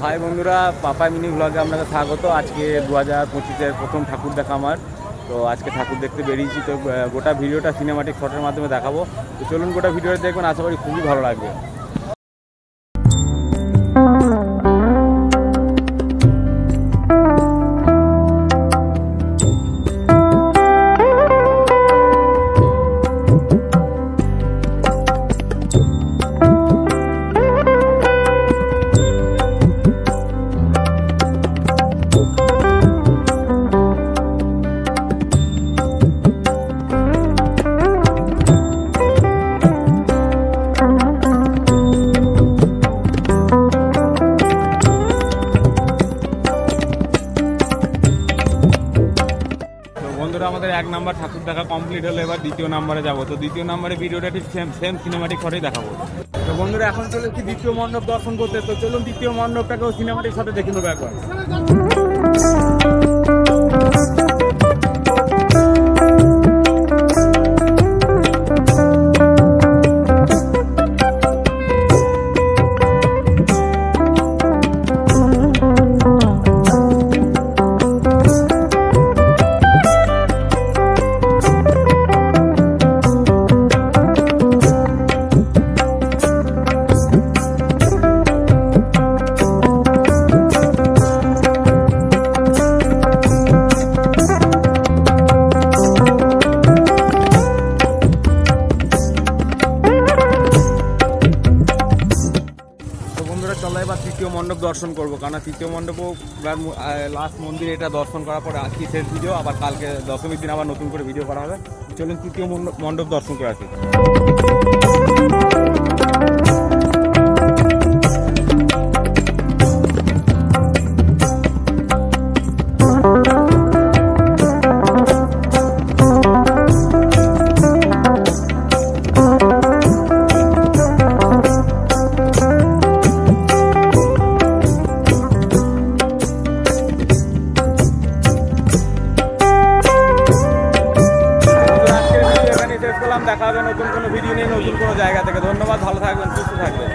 High বন্ধুরা, পাপা mini ব্লগে আপনাদের স্বাগত। আজকে 2025-এর প্রথম ঠাকুর দেখা আমার। তো আজকে ঠাকুর দেখতে বেরিয়েছি। তো গোটা ভিডিওটা সিনেমাটিক শটের মাধ্যমে দেখাবো। তো চলুন গোটা ভিডিওটা দেখবেন, আশা করি খুবই ভালো লাগবে। বন্ধুরা, আমাদের 1 নাম্বার ঠাকুর দেখা কমপ্লিট হলো। এবার 2য় নাম্বারে যাবো। তো 2য় নাম্বারে ভিডিওটা ঠিক সেম সিনেমাটিক শটেই দেখাবো। তো বন্ধুরা, এখন চলেছি 2য় মণ্ডপ দর্শন করতে। তো চলুন 2য় মণ্ডপটাকেও সিনেমাটিক শটে দেখে নেবো একবার। চলো এবার 3য় মণ্ডপ দর্শন করবো, কারণ 3য় মণ্ডপও লাস্ট মন্দির। এটা দর্শন করার পরে আজকে শেষ ভিডিও, আবার কালকে দশমীর দিন আবার নতুন করে ভিডিও করা হবে। চলুন 3য় মণ্ডপ দর্শন করে আসি। দেখা হবে নতুন কোনো ভিডিও নিয়ে, নতুন কোনো জায়গা থেকে। ধন্যবাদ, ভালো থাকবেন, সুস্থ থাকবেন।